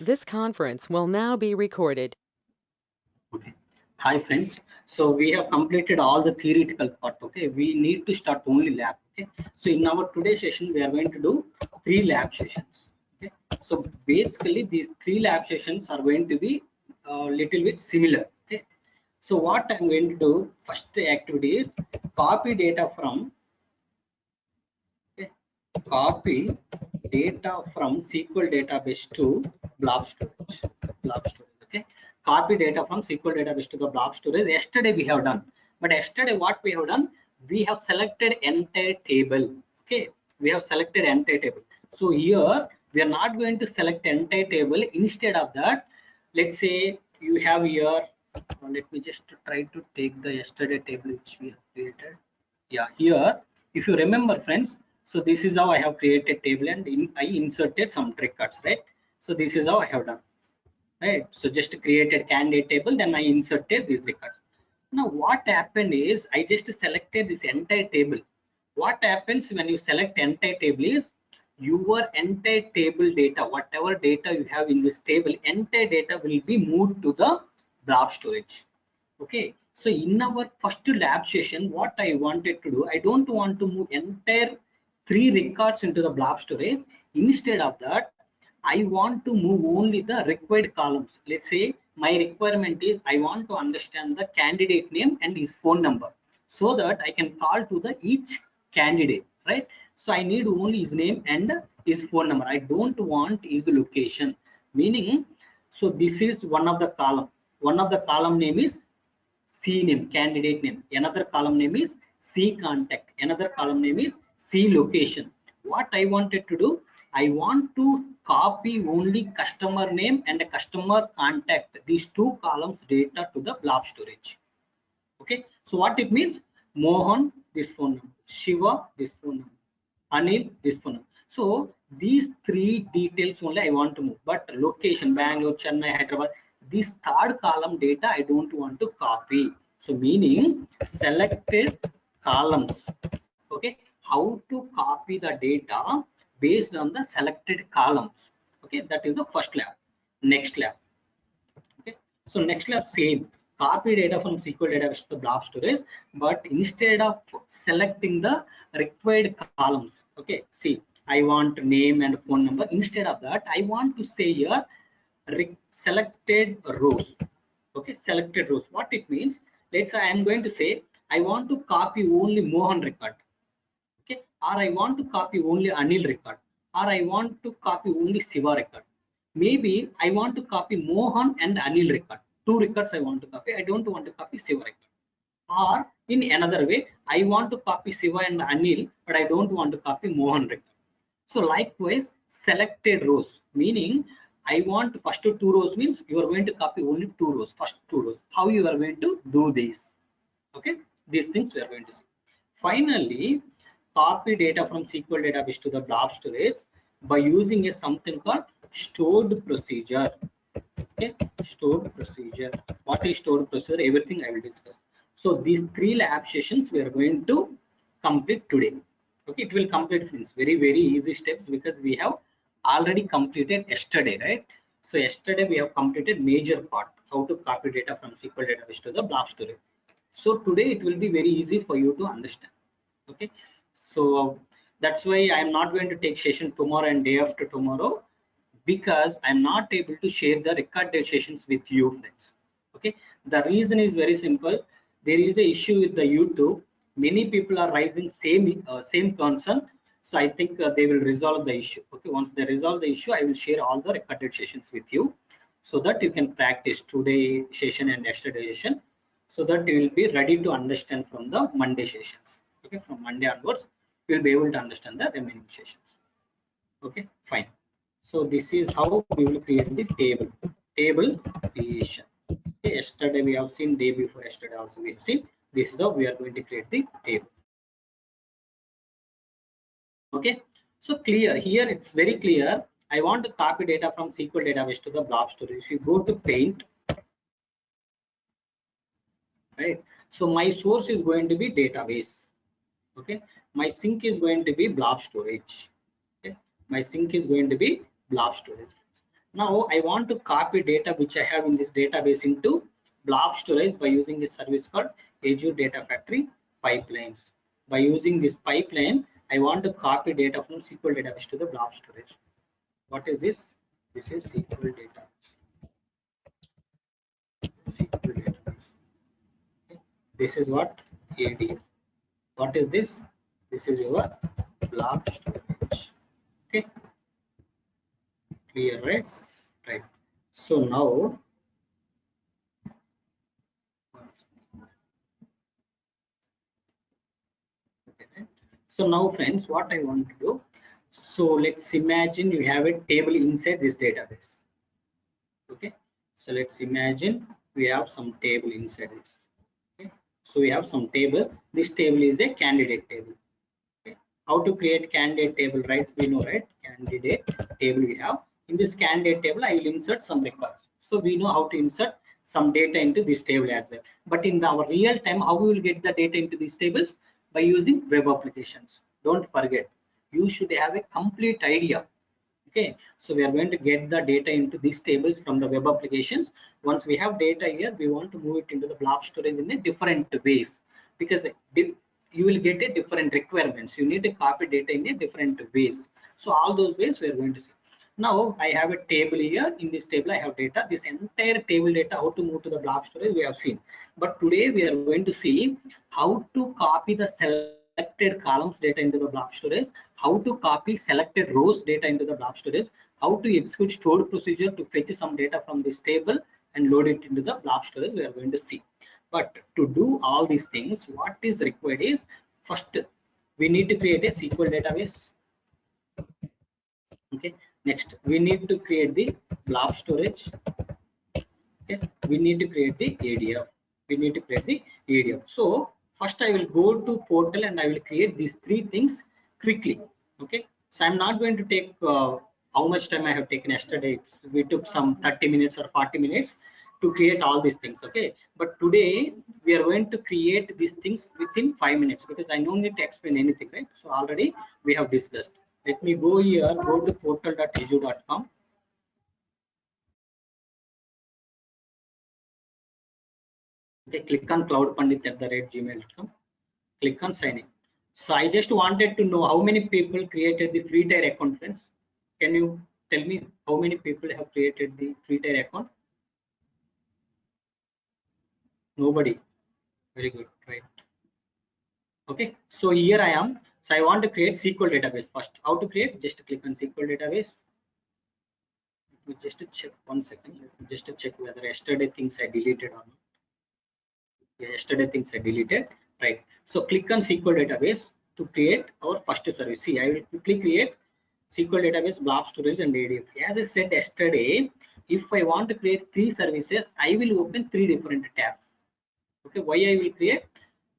This conference will now be recorded. Okay. Hi friends. So we have completed all the theoretical part. Okay. We need to start only lab. Okay. So in our today's session, we are going to do 3 lab sessions. Okay. So basically, these 3 lab sessions are going to be a little bit similar. Okay. So what I'm going to do first activity is copy data from okay, copy data from SQL database to blob storage. Blob storage. Okay. Copy data from SQL database to the blob storage. Yesterday we have done, but yesterday what we have done, we have selected entire table. Okay. We have selected entire table. So here we are not going to select entire table. Instead of that, let's say you have here. Let me just try to take the yesterday table which we have created. Yeah, here if you remember friends, so this is how I have created table and I inserted some records, right? So this is how I have done, right? So just created candidate table, then I inserted these records. Now what happened is I just selected this entire table. What happens when you select entire table is your entire table data, whatever data you have in this table, entire data will be moved to the blob storage. Okay, so in our first lab session, what I wanted to do, I don't want to move entire 3 records into the blob storage. Instead of that, I want to move only the required columns. Let's say my requirement is I want to understand the candidate name and his phone number so that I can call to the each candidate, right? So I need only his name and his phone number. I don't want his location, meaning, so this is one of the column. One of the column name is C name, candidate name. Another column name is C contact. Another column name is C location. What I wanted to do, I want to copy only customer name and customer contact, these 2 columns data to the blob storage. Okay, so what it means, Mohan, this phone number, Shiva, this phone number, Anil, this phone number. So these 3 details only I want to move, but location, Bangalore, Chennai, Hyderabad, this third column data I don't want to copy. So meaning selected columns. Okay, how to copy the data based on the selected columns. Okay, that is the first lab. Next lab. Okay, so next lab same, copy data from SQL database to the blob storage, but instead of selecting the required columns, okay, see, I want name and phone number. Instead of that, I want to say here selected rows. Okay, selected rows. What it means? Let's say I am going to say I want to copy only Mohan record, okay, or I want to copy only Anil record, or I want to copy only Shiva record. Maybe I want to copy Mohan and Anil record. 2 records I want to copy. I don't want to copy Shiva record. Or in another way, I want to copy Shiva and Anil, but I don't want to copy Mohan record. So likewise, selected rows, meaning I want first 2 rows means you are going to copy only 2 rows, first 2 rows. How you are going to do this? Okay, these things we are going to see. Finally, copy data from SQL database to the blob storage by using a something called stored procedure. Okay, stored procedure. What is stored procedure? Everything I will discuss. So these 3 lab sessions we are going to complete today. Okay, it will complete friends, very easy steps because we have already completed yesterday, right? So yesterday we have completed major part, how to copy data from SQL database to the blob storage. So today it will be very easy for you to understand. Okay, so that's why I am not going to take session tomorrow and day after tomorrow, because I'm not able to share the recorded sessions with you friends. Okay, the reason is very simple. There is a issue with the YouTube. Many people are raising same concern. So I think they will resolve the issue. Okay, once they resolve the issue, I will share all the recorded sessions with you so that you can practice today session and yesterday session, so that you will be ready to understand from the Monday sessions. Okay, from Monday onwards you will be able to understand the remaining sessions. Okay, fine. So this is how we will create the table creation. Okay, yesterday we have seen, day before yesterday also we have seen. This is how we are going to create the table. Okay, so clear here, it's very clear. I want to copy data from SQL database to the blob storage. If you go to Paint, right, so my source is going to be database. Okay, my sink is going to be blob storage. Okay, my sink is going to be blob storage. Now I want to copy data which I have in this database into blob storage by using a service called Azure Data Factory pipelines. By using this pipeline, I want to copy data from SQL database to the blob storage. What is this? This is SQL data. SQL database. Okay. This is what? ADF. What is this? This is your blob storage. Okay. Clear, right? Right. So now, okay. So now, friends, what I want to do. So let's imagine you have a table inside this database. Okay. So let's imagine we have some table inside this. Okay. So we have some table. This table is a candidate table. Okay. How to create candidate table, right? We know, right? Candidate table we have. In this candidate table, I will insert some records. So we know how to insert some data into this table as well. But in our real time, how we will get the data into these tables? By using web applications. Don't forget, you should have a complete idea. Okay, so we are going to get the data into these tables from the web applications. Once we have data here, we want to move it into the blob storage in a different ways, because you will get a different requirements. You need to copy data in a different ways. So all those ways we are going to see. Now I have a table here. In this table I have data. This entire table data, how to move to the blob storage, we have seen. But today we are going to see how to copy the selected columns data into the blob storage, how to copy selected rows data into the blob storage, how to execute stored procedure to fetch some data from this table and load it into the blob storage. We are going to see. But to do all these things, what is required is, first we need to create a SQL database. Okay, next we need to create the blob storage. Okay, we need to create the ADF. We need to create the ADF. So first I will go to portal and I will create these three things quickly. Okay, so I'm not going to take how much time I have taken yesterday. We took some 30 minutes or 40 minutes to create all these things. Okay, but today we are going to create these things within 5 minutes, because I don't need to explain anything, right? So already we have discussed. Let me go here, go to portal.azure.com. Okay, click on cloudpandit@gmail.com. Click on sign in. So I just wanted to know how many people created the free tier account, friends. Can you tell me how many people have created the free tier account? Nobody. Very good, right? Okay, so here I am. So I want to create SQL database first. How to create? Just click on SQL database. Let me just check 1 second. Let me just check whether yesterday things I deleted or not. Yeah, yesterday things I deleted. Right. So click on SQL database to create our first service. See, I will quickly create SQL database, blob storage, and ADF. As I said yesterday, if I want to create 3 services, I will open 3 different tabs. Okay, why I will create?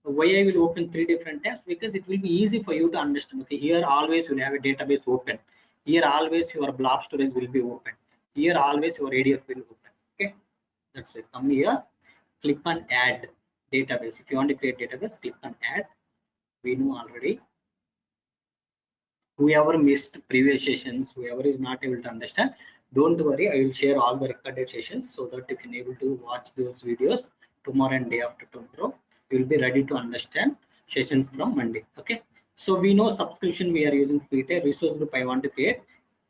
Why I will open 3 different tabs? Because it will be easy for you to understand. Okay, here always you will have a database open. Here always your blob storage will be open. Here always your ADF will open. Okay, that's it. Come here, click on add database. If you want to create database, click on add. We know already. Whoever missed previous sessions, whoever is not able to understand, don't worry, I will share all the recorded sessions so that you can able to watch those videos tomorrow and day after tomorrow. You will be ready to understand sessions from Monday. Okay, so we know subscription we are using free tier. Resource group I want to create.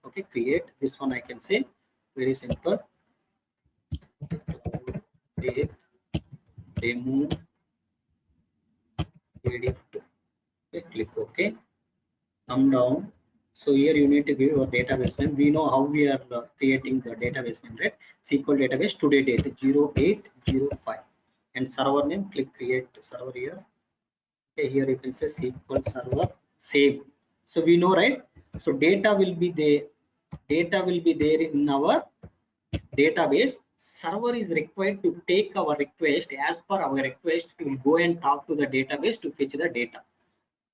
Okay, create this one. I can say very simple. Create demo ADF2. Okay, click OK. Come down. So here you need to give your database name. We know how we are creating the database name, right? SQL database today date 0805 and server name. Click create server here. Okay, here you can say SQL server save. So we know, right? So data will be there. Data will be there in our database. Server is required to take our request. As per our request, it will go and talk to the database to fetch the data.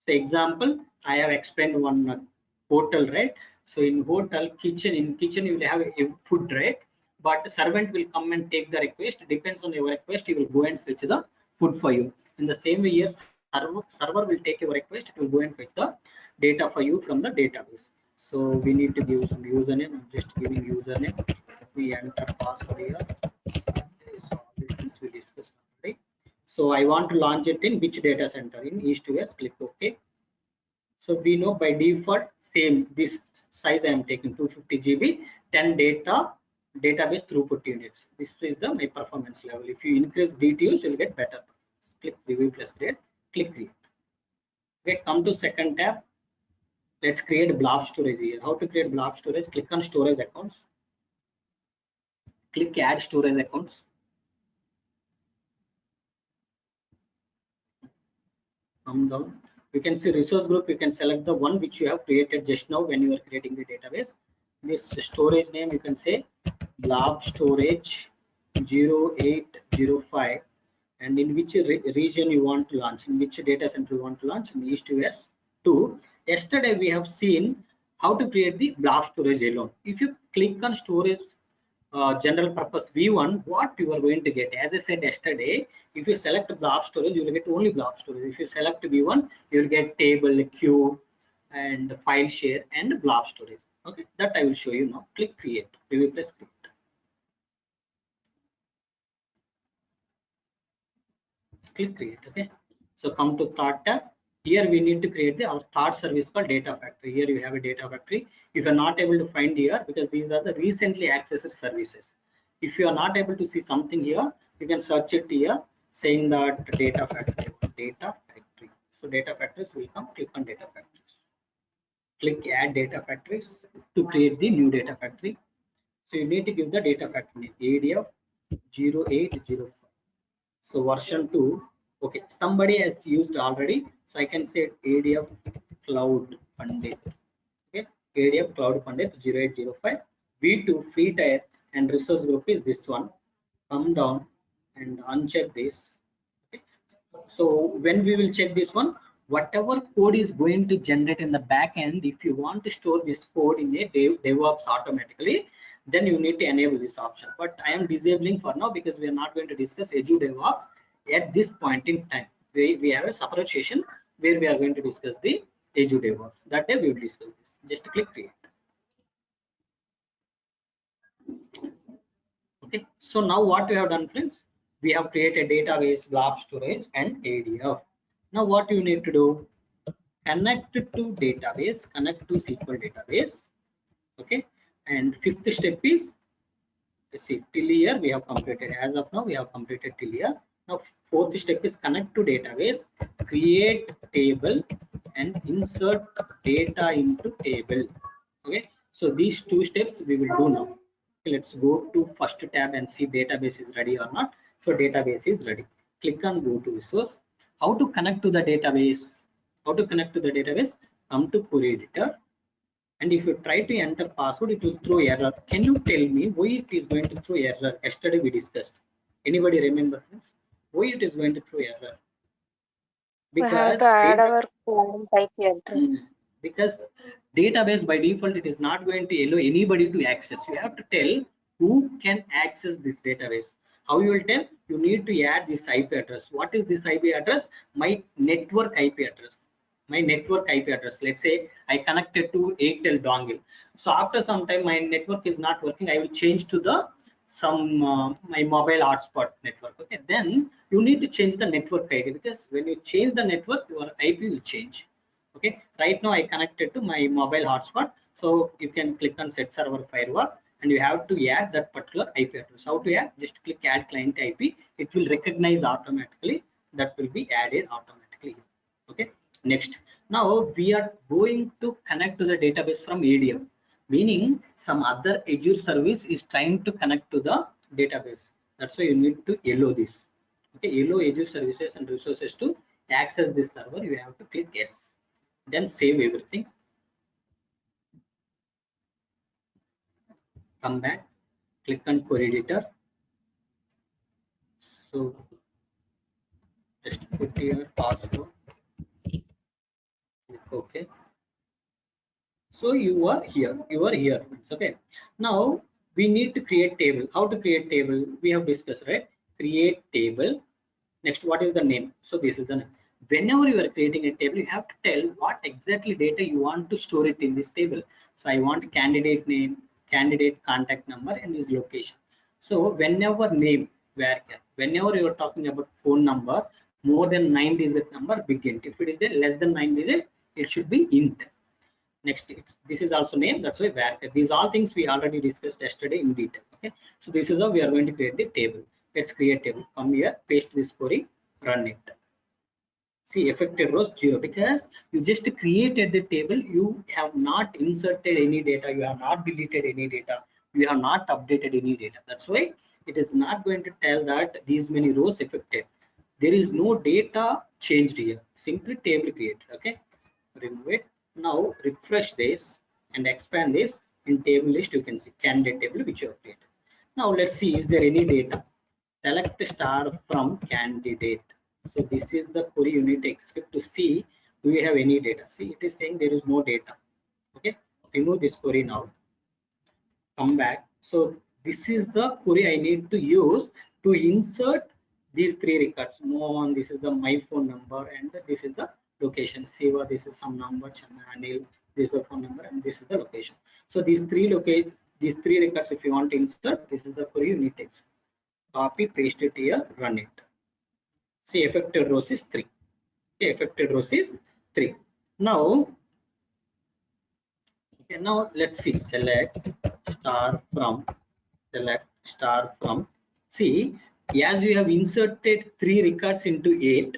So example, I have explained one hotel, right? So in hotel kitchen, in kitchen you will have a food, right? But servant will come and take the request. Depends on your request, he will go and fetch the food for you. In the same way, here server will take your request. It will go and fetch the data for you from the database. So we need to give some username. I'm just giving username. We enter password here. Okay, so all these things we discussed already. So I want to launch it in which data center? In East West. Click OK. So we know by default same this size I am taking 250 GB, 10 database throughput units. This is the my performance level. If you increase DTUs, you will get better. Click review plus create. Click create. Okay, come to second tab. Let's create blob storage here. How to create blob storage? Click on storage accounts. Click add storage accounts. Come down. You can see resource group. You can select the one which you have created just now when you are creating the database. This storage name you can say blob storage 0805, and in which region you want to launch, in which data center you want to launch, in East US 2. Yesterday we have seen how to create the blob storage alone. If you click on storage general purpose V1, what you are going to get, as I said yesterday, if you select blob storage, you will get only blob storage. If you select V1, you will get table, queue, and file share and blob storage. Okay, that I will show you now. Click create, review plus create. Click create. Okay, so come to third tab. Here we need to create our third service called data factory. Here you have a data factory. If you are not able to find here, because these are the recently accessed services. If you are not able to see something here, you can search it here saying that data factory. So data factories will come. Click on data factories. Click add data factories to create the new data factory. So you need to give the data factory name ADF 0805. So version 2. Okay, somebody has used already, so I can say ADF Cloud Pandit. Okay, ADF Cloud Pandit 0805. V2 free tier and resource group is this one. Come down and uncheck this. Okay. So when we will check this one, whatever code is going to generate in the back end, if you want to store this code in a DevOps automatically, then you need to enable this option. But I am disabling for now because we are not going to discuss Azure DevOps at this point in time. We have a separate session where we are going to discuss the Azure DevOps. That day we will discuss this. Just click create. Okay, so now what we have done, friends, we have created database, blob storage, and ADF. Now what you need to do, connect to database, connect to SQL database. Okay, and fifth step is, let's see, till here we have completed. As of now we have completed till here. Now fourth step is connect to database, create table, and insert data into table. Okay, so these two steps we will do now. Let's go to first tab and see database is ready or not. So database is ready. Click on go to resource. How to connect to the database? How to connect to the database? Come to query editor, and if you try to enter password, it will throw error. Can you tell me why it is going to throw error? Yesterday we discussed. Anybody remember why it is going to throw error? We have Because to add our client IP address. Because database by default it is not going to allow anybody to access. You have to tell who can access this database. How you will tell? You need to add this IP address. What is this IP address? My network IP address. My network IP address. Let's say I connected to Airtel dongle. So after some time my network is not working, I will change to the my mobile hotspot network. Okay, then you need to change the network ID, because when you change the network, your IP will change. Okay, right now I connected to my mobile hotspot, so you can click on set server firewall and you have to add that particular IP address. How to add? Just click add client IP. It will recognize automatically. That will be added automatically. Okay, next, now we are going to connect to the database from ADF, meaning some other Azure service is trying to connect to the database. That's why you need to allow this. Okay, allow Azure services and resources to access this server. You have to click yes, then save everything. Come back, click on query editor. So just put your password. Click OK. So you are here. Okay. Now we need to create table. How to create table? We have discussed, right? Create table. Next, what is the name? So this is the name. Whenever you are creating a table, you have to tell what exactly data you want to store it in this table. So I want candidate name, candidate contact number, and his location. So whenever name varchar, whenever you are talking about phone number, more than 9-digit number, big int. If it is a less than 9-digit, it should be int. Next, this is also name, that's why varchar. These all things we already discussed yesterday in detail. Okay, so this is how we are going to create the table. Let's create table. Come here, paste this query, run it. See, affected rows 0 because you just created the table. You have not inserted any data, you have not deleted any data, you have not updated any data. That's why it is not going to tell that these many rows affected. There is no data changed here, simply table created. Okay, remove it. Now refresh this and expand this. In table list you can see candidate table which you have created. Now let's see, is there any data? Select star from candidate. So this is the query you need to execute to see do we have any data. See, it is saying there is no data. Okay, remove this query now. Come back. So this is the query I need to use to insert these three records. Mohan, this is the my phone number, and this is the location. Siva, this is some number. Channa, Anil, this is the phone number, and this is the location. So these three records, if you want to insert, this is the query you need to execute. Copy, paste it here, run it. See, affected rows is 3. Okay, affected rows is 3. Now, okay, now let's see. Select star from. See, as we have inserted 3 records into 8.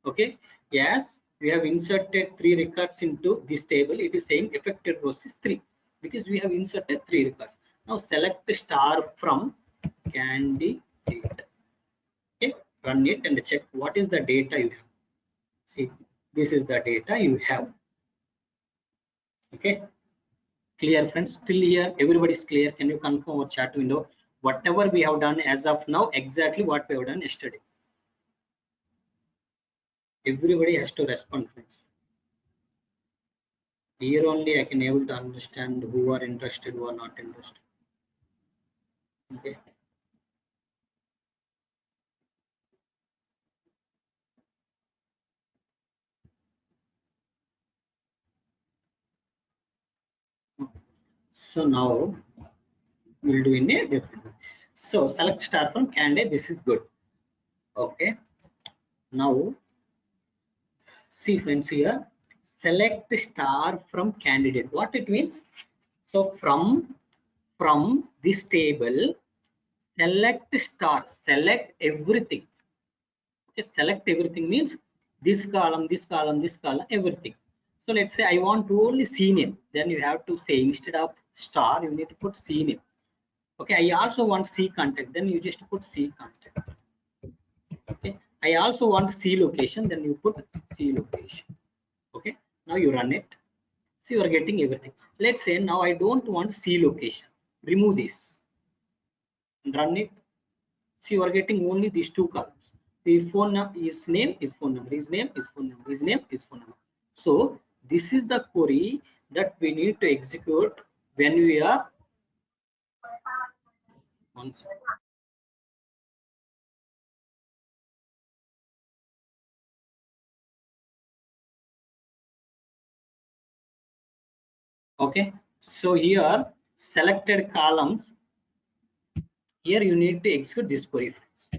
Okay, yes, we have inserted 3 records into this table. It is saying affected rows is 3 because we have inserted 3 records. Now select star from candidate. Okay, run it and check what is the data you have. See, this is the data you have. Okay, clear friends? Still here, everybody is clear? Can you confirm our chat window? Whatever we have done as of now, exactly what we have done yesterday. Everybody has to respond, friends. Here only I can able to understand who are interested, who are not interested. Okay. So now we'll do in a different way. So select star from candidate. This is good. Okay. Now see friends here. Select star from candidate. What it means? So from this table, select star. Select everything. Okay. Select everything means this column, this column, this column, everything. So let's say I want to only C name. Then you have to say instead of star, you need to put C name. Okay, I also want C contact, then you just put C contact. Okay, I also want C location, then you put C location. Okay, now you run it. So you are getting everything. Let's say now I don't want C location. Remove this. Run it. So you are getting only these 2 columns. The phone number, his name is phone number, his name is phone number, his name is phone number. So this is the query that we need to execute when we are okay. So here selected columns, here you need to execute this query. So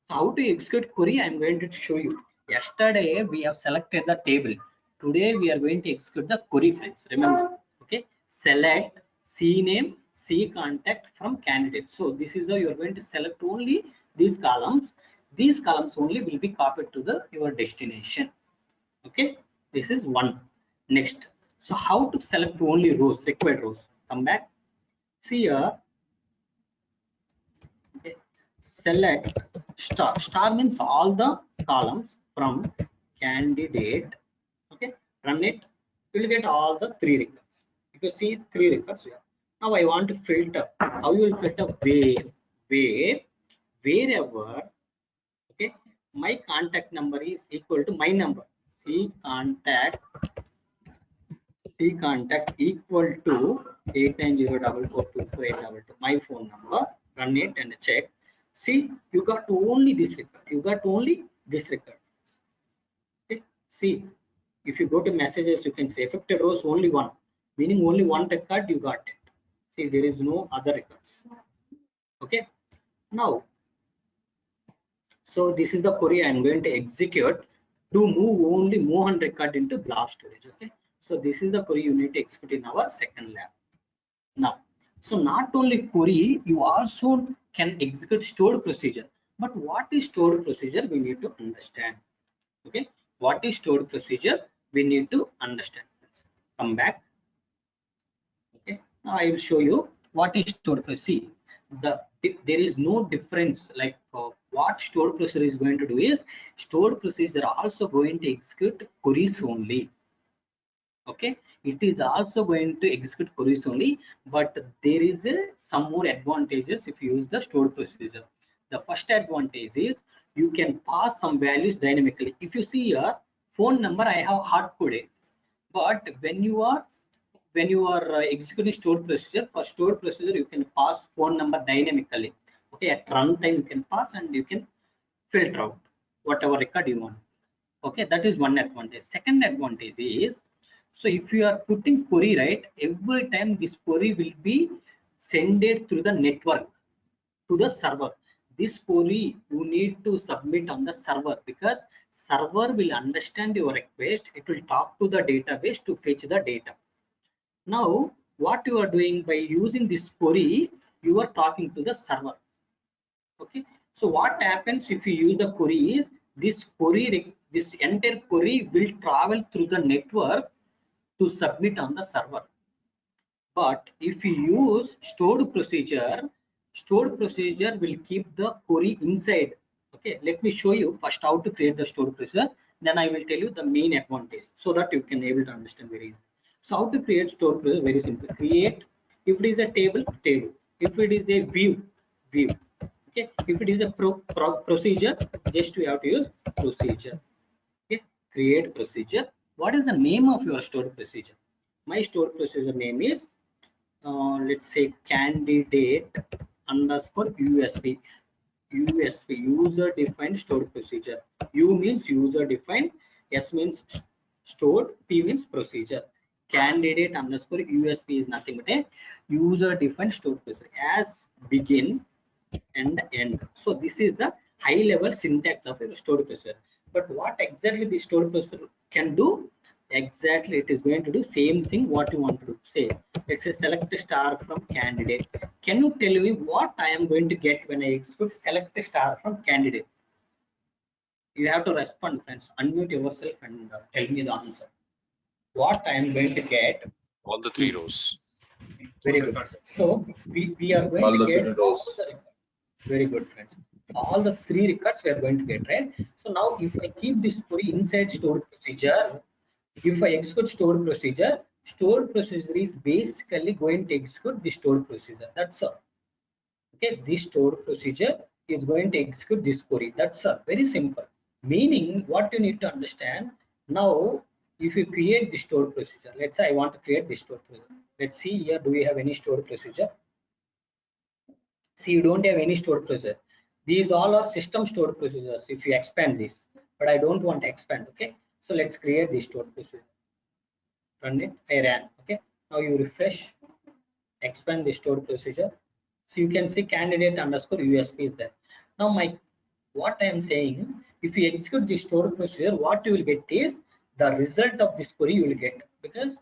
how to execute query, I'm going to show you. Yesterday we have selected the table. Today we are going to execute the query, friends. Remember, okay, select C name, C contact from candidate. So this is how you are going to select only these columns. These columns only will be copied to the your destination. Okay, this is one. Next, so how to select only rows, required rows? Come back. See here. Okay. Select star. Star means all the columns from candidate. Okay, run it. You will get all the 3 records. You can see 3 records here. Now I want to filter. How you will filter? Wherever. Okay, my contact number is equal to my number. C contact equal to 8904424822. My phone number. Run it and check. See, you got only this record. You got only this record. Okay. See, if you go to messages, you can say affected rows only 1. meaning only one record you got it. See, there is no other records. Okay, now, so this is the query I am going to execute to move only Mohan record into blob storage. Okay, so this is the query you need to execute in our second lab. Now, so not only query, you also can execute stored procedure. But what is stored procedure? We need to understand. Okay, what is stored procedure? We need to understand. Come back. Okay, now I will show you what is stored procedure. See, there is no difference. Like what stored procedure is going to do is stored procedure also going to execute queries only. Okay, it is also going to execute queries only, but there is some more advantages if you use the stored procedure. The first advantage is you can pass some values dynamically. If you see here phone number, I have hard coded, but when you are executing stored procedure, for stored procedure you can pass phone number dynamically. Okay, at runtime you can pass and you can filter out whatever record you want. Okay, that is one advantage. Second advantage is, so if you are putting query, right, every time this query will be sent it through the network to the server. This query you need to submit on the server, because server will understand your request. It will talk to the database to fetch the data. Now, what you are doing by using this query, you are talking to the server. Okay, so what happens if you use the query is this entire query will travel through the network to submit on the server. But if you use stored procedure will keep the query inside. Okay, let me show you first how to create the stored procedure, then I will tell you the main advantage so that you can able to understand very easily. So how to create stored procedure? Very simple. Create, if it is a table, table. If it is a view, view. Okay, if it is a procedure, just we have to use procedure. Okay, create procedure. What is the name of your stored procedure? My stored procedure name is let's say candidate underscore USB. USB, user defined stored procedure. U means user defined, S means stored, P means procedure. Candidate underscore USB is nothing but a user defined stored procedure as begin and end. So this is the high level syntax of a stored procedure. But what exactly the stored procedure can do? Exactly, it is going to do same thing what you want to do. Say, let's say select a star from candidate. Can you tell me what I am going to get when I execute select a star from candidate? You have to respond, friends. Unmute yourself and tell me the answer. What I am going to get? All the three rows. Very good. So we are going All to the get three rows. very good, friends. All the three records we are going to get, right? So now if I keep this query inside stored procedure, if I execute stored procedure is basically going to execute the stored procedure. That's all. Okay, this stored procedure is going to execute this query. That's all. Very simple. Meaning, what you need to understand now, if you create the stored procedure, let's say I want to create this stored procedure. Let's see here, do we have any stored procedure? See, you don't have any stored procedure. These all are system stored procedures if you expand this, but I don't want to expand. Okay, so let's create this stored procedure. Run it. I ran. Okay, now you refresh, expand the stored procedure. So you can see candidate underscore USB is there. Now what I am saying, if you execute the stored procedure, what you will get is the result of this query you will get, because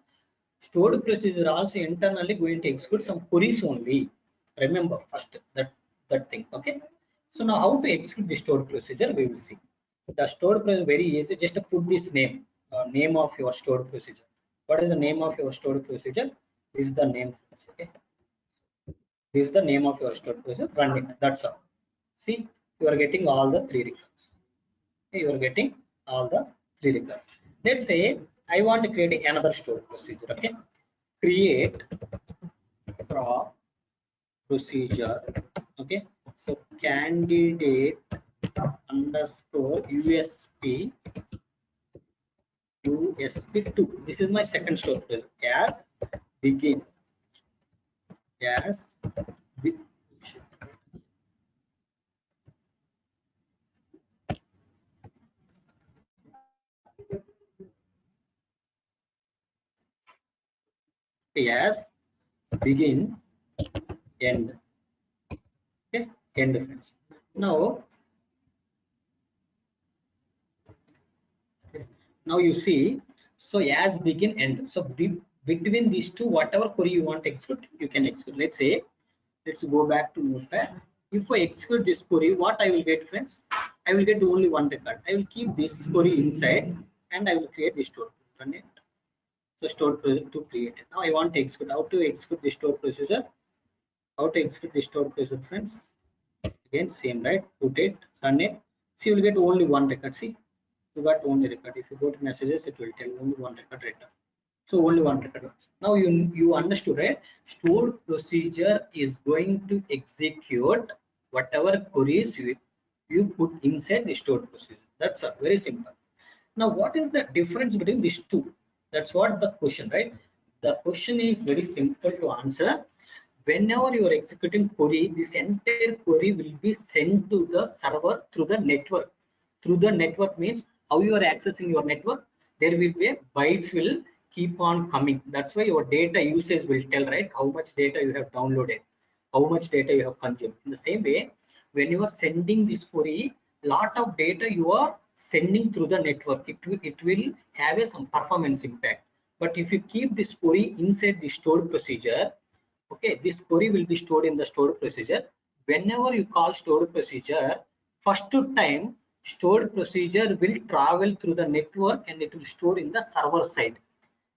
stored procedure also internally going to execute some queries only. Remember first that thing. Okay, so now how to execute the stored procedure we will see. The stored procedure very easy. Just to put this name, name of your stored procedure. What is the name of your stored procedure? This is the name. Okay, this is the name of your stored procedure. Run it. That's all. See, you are getting all the three records. Okay, you are getting all the three records. Let's say I want to create another stored procedure. Okay, create prop procedure. Okay, so candidate underscore USP 2. This is my second stored procedure. As begin, as as begin end. Okay, end friends. Now you see, so as begin end, so between these two, whatever query you want to execute, you can execute. Let's go back to Notepad. If I execute this query, what I will get, friends? I will get only one record. I will keep this query inside and I will create the stored. Run it. So stored procedure to create it. Now I want to execute. How to execute the stored procedure? How to execute the stored procedure, friends? Again, same, right? Put it, run it. See, you will get only one record. See, you got only record. If you go to messages, it will tell only one record return. So only one record. Now you understood, right? Stored procedure is going to execute whatever queries you put inside the stored procedure. That's all, very simple. Now, what is the difference between these two? That's what the question, right? The question is very simple to answer. Whenever you are executing query, this entire query will be sent to the server through the network. Through the network means how you are accessing your network. There will be bytes will keep on coming. That's why your data usage will tell, right, how much data you have downloaded, how much data you have consumed. In the same way, when you are sending this query, lot of data you are sending through the network, it will have some performance impact. But if you keep this query inside the stored procedure, okay, this query will be stored in the stored procedure. Whenever you call stored procedure, first time stored procedure will travel through the network and it will store in the server side.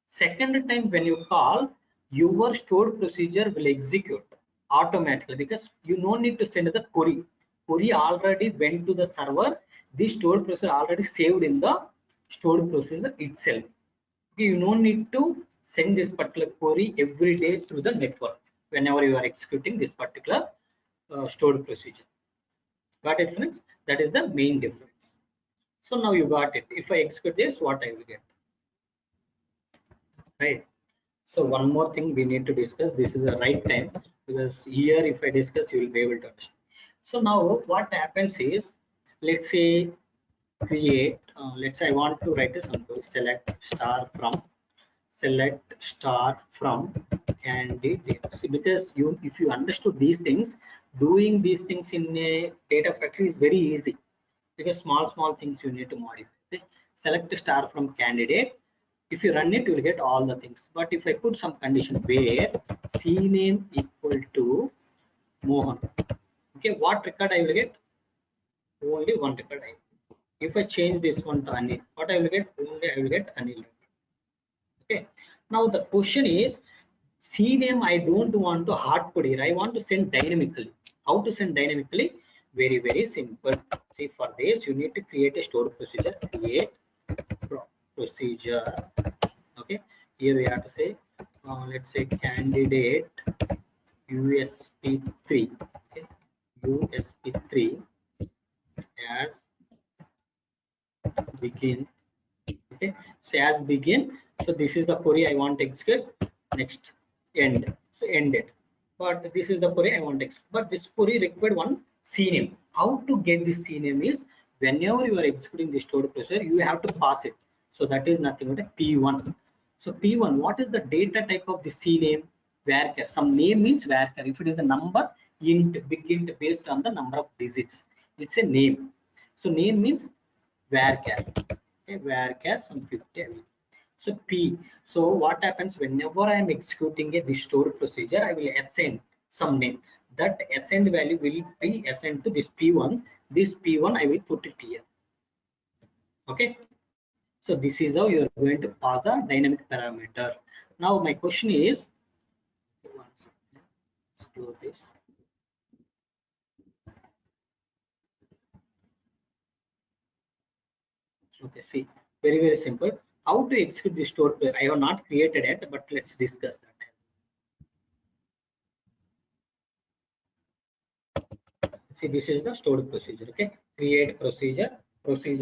Second time when you call, your stored procedure will execute automatically because you no need to send the query. Query already went to the server. This stored procedure already saved in the stored procedure itself. Okay, you no need to send this particular query every day through the network whenever you are executing this particular stored procedure. Got it, friends? That is the main difference. So now you got it. If I execute this, what I will get? Right. So one more thing we need to discuss. This is the right time because here if I discuss, you will be able to understand. So now what happens is, let's say create. Let's say I want to write something. Select star from candidates. Because if you understood these things, doing these things in a data factory is very easy because small things you need to modify. Okay? Select star from candidate. If you run it, you will get all the things. But if I put some condition where CNAME equal to Mohan, okay, what record I will get? Only one record. If I change this one to Anil, what I will get? Only I will get Anil. Okay. Now the question is, CNAME I don't want to hard code here. I want to send dynamically. How to send dynamically? Very simple. See, for this you need to create a stored procedure. Create procedure. Okay, here we have to say let's say candidate USP3. Okay, USP3 as begin. Okay, so as begin, so this is the query I want to execute. Next end, so end it. But this is the query I want to execute. But this query required one CNAME. How to get this CNAME is, whenever you are executing the stored procedure, you have to pass it. So that is nothing but a P1. So P1, what is the data type of the CNAME? Varchar. Some name means varchar. If it is a number, int, big int based on the number of digits, it's a name. So name means varchar. Okay, varchar some 50. So P. So what happens whenever I am executing a stored procedure, I will assign some name. That assigned value will be assigned to this P1. This P1 I will put it here. Okay. So this is how you are going to pass the dynamic parameter. Now my question is, let's close this. Okay, see, very simple. How to execute the stored procedure? I have not created it, but let's discuss that. See, this is the stored procedure. Okay, create procedure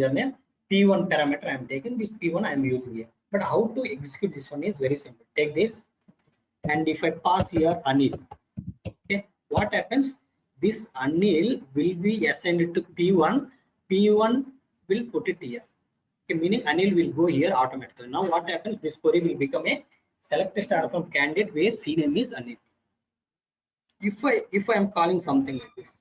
name, P1 parameter I am taking. This P1 I am using here. But how to execute this one is very simple. Take this, and if I pass here Anil, okay, what happens? This Anil will be assigned to P1. P1 will put it here. Okay, meaning Anil will go here automatically. Now what happens? This query will become a select a star from candidate where CNAME is unknown. If I am calling something like this,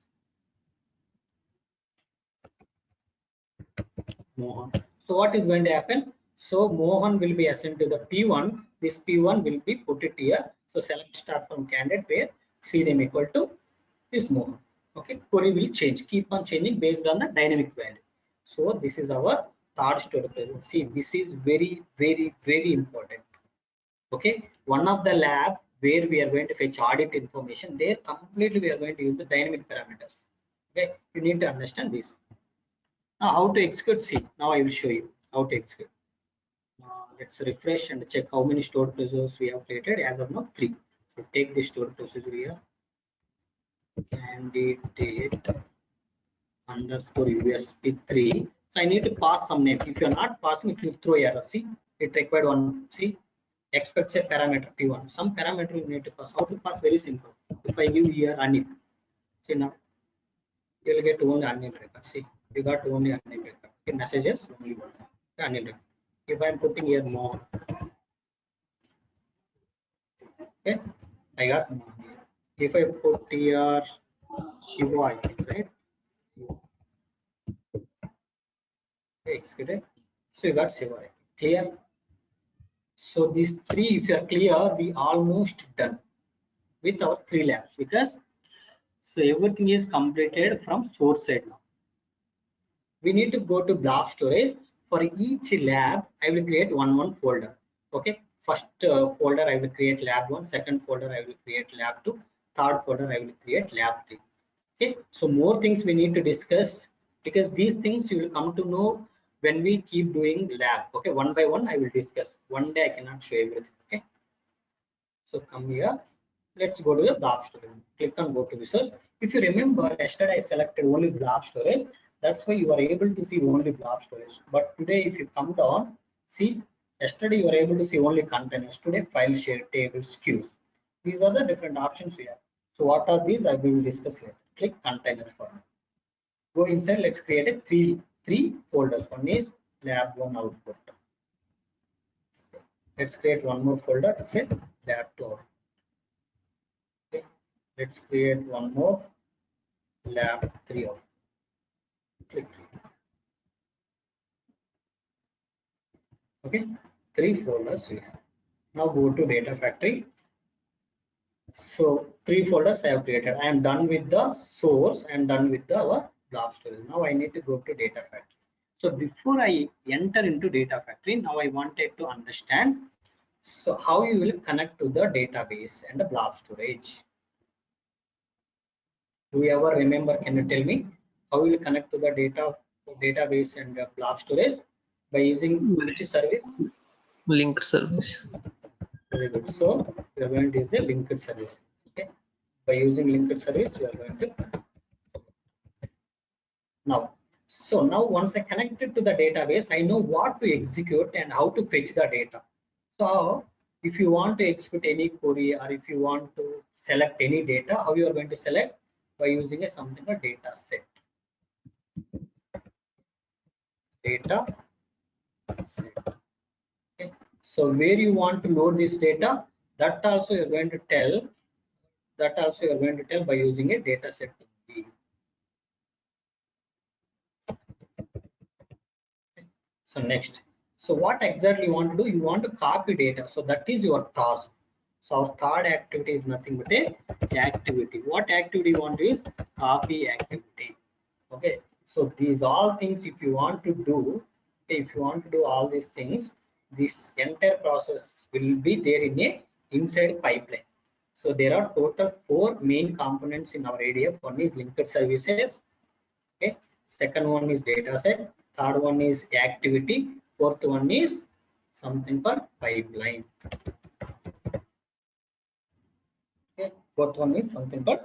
Mohan. So what is going to happen? So Mohan will be assigned to the P1. This P1 will be put it here. So select star from candidate where CNAME equal to this Mohan. Okay, query will change, keep on changing based on the dynamic value. So this is our third story. See, this is very, very, very important. Okay, one of the lab where we are going to fetch audit information, there completely we are going to use the dynamic parameters. Okay, you need to understand this. Now how to execute? See, now I will show you how to execute. Let's refresh and check how many stored procedures we have created. As of now, 3. So take the stored procedure here, candidate underscore USP3. So I need to pass some name. If you are not passing, it will throw error. See, it required one. See, expects a parameter P1. Some parameter you need to pass. How to pass? Very simple. If I give here Anil, see now you will get only Anil record. See, you got only Anil record. Okay, messages only one. Anil record. If I am putting here more, okay, I got more here. If I put here Shiva, right? Okay, executed. So you got Shiva. Clear? So these 3, if you are clear, we almost done with our 3 labs, because so everything is completed from source side now. We need to go to blob storage. For each lab, I will create one folder. Okay, first folder I will create lab 1, second folder I will create lab 2, third folder I will create lab 3. Okay, so more things we need to discuss, because these things you will come to know when we keep doing lab. Okay, one by one I will discuss. One day I cannot show everything. Okay, so come here, let's go to the blob storage. Click on go to resource. If you remember, yesterday I selected only blob storage. That's why you are able to see only blob storage. But today, if you come down, see, yesterday you were able to see only containers. Today, file share, tables, queues. These are the different options we have. So what are these? I will discuss later. Click container for now. Go inside. Let's create a three folders. One is lab 1 output. Let's create one more folder. It's a lab 2 output. Okay. Let's create one more lab 3 output. Click. Okay, 3 folders we have. Now go to data factory. So 3 folders I have created. I am done with the source and done with our blob storage. Now I need to go to data factory. So before I enter into data factory, now I wanted to understand so how you will connect to the database and the blob storage. Do you ever remember? Can you tell me how you will connect to the database and the blob storage by using which service? Linked service. Very good. So we are going to use a linked service. Okay. By using linked service, we are going to connect. Now. So now once I connected to the database, I know what to execute and how to fetch the data. So if you want to execute any query or if you want to select any data, how you are going to select? By using a something called data set. Data set. Okay. So where you want to load this data, that also you're going to tell. That also you're going to tell by using a data set. So next, so what exactly you want to do? You want to copy data. So that is your task. So our third activity is nothing but a activity. What activity you want to is copy activity. Okay. So these all things, if you want to do, if you want to do all these things, this entire process will be there in a inside pipeline. So there are total 4 main components in our ADF. One is linked services. Okay. Second one is data set. Third one is activity. Fourth one is something called pipeline. Okay. Fourth one is something called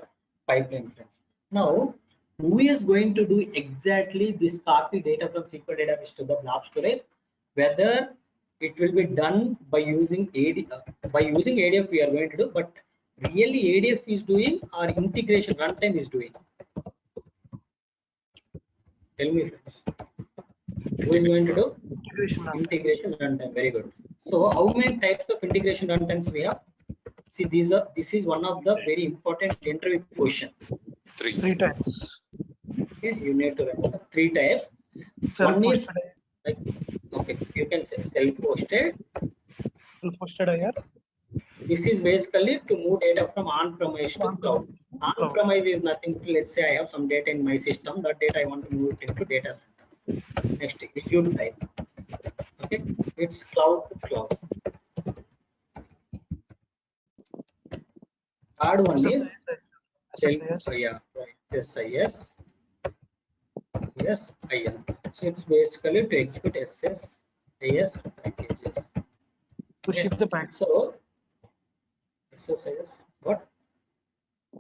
pipeline. Now, who is going to do exactly this copy data from SQL database to the blob storage? Whether it will be done by using ADF we are going to do, but really ADF is doing or integration runtime is doing? Tell me, friends. Who is going to do? Integration runtime. Very good. So how many types of integration runtimes we have? See, this is one of the very important interview question. Three times. Okay, you need to remember 3 types. One is Self-hosted, like, okay, you can say self-hosted. self-hosted IR, This is basically to move data from on-premise to cloud. on-premise to cloud. On-premise is nothing. Let's say I have some data in my system. That data I want to move it into data center. Next, Azure type. Okay, it's cloud to cloud. Third one is SSIS, yeah, right. SIS. Yes, IL. So it's basically to execute SSIS packages. to ship the pack. So SSIS, what?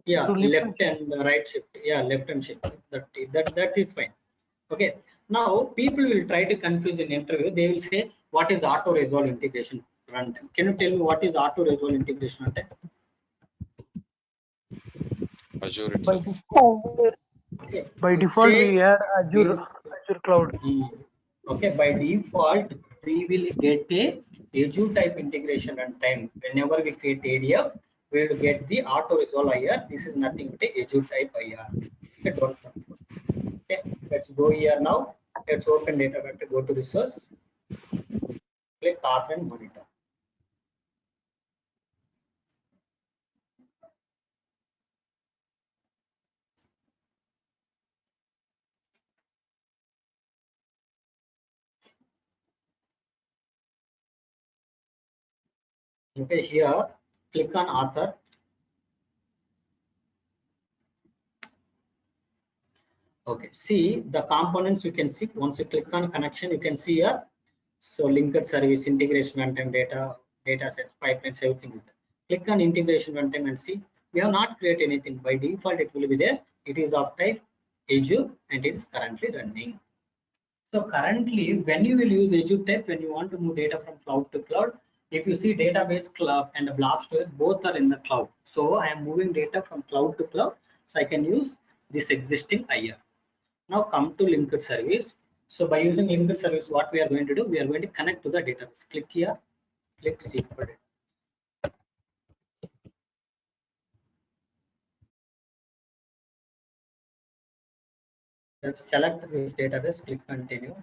Yeah, To lift left and right shift. Yeah, left and shift. That is fine. Okay. Now people will try to confuse in interview. They will say, "What is auto resolve integration runtime?" Can you tell me what is auto resolve integration runtime? Azure by, itself. Okay. by It default say we add Azure is Cloud. okay, by default we will get a Azure type integration runtime. Whenever we create ADF, we will get the auto resolve IR. This is nothing but a Azure type IR. Okay, don't confuse. Okay, let's go here now. Let's open data vector, go to resource, click auth and monitor. Okay, here click on author. Okay, see the components you can see. Once you click on connection, you can see here. So linked service, integration runtime, data sets, pipelines, everything. Click on integration runtime and see. We have not created anything. By default, it will be there. It is of type Azure and it is currently running. So currently, when you will use Azure type, when you want to move data from cloud to cloud, if you see database cloud and the blob storage, both are in the cloud. So I am moving data from cloud to cloud. So I can use this existing IR. Now come to linked service. So by using linked service, what we are going to do, we are going to connect to the database. Click here, click SQL. Let's select this database, click continue.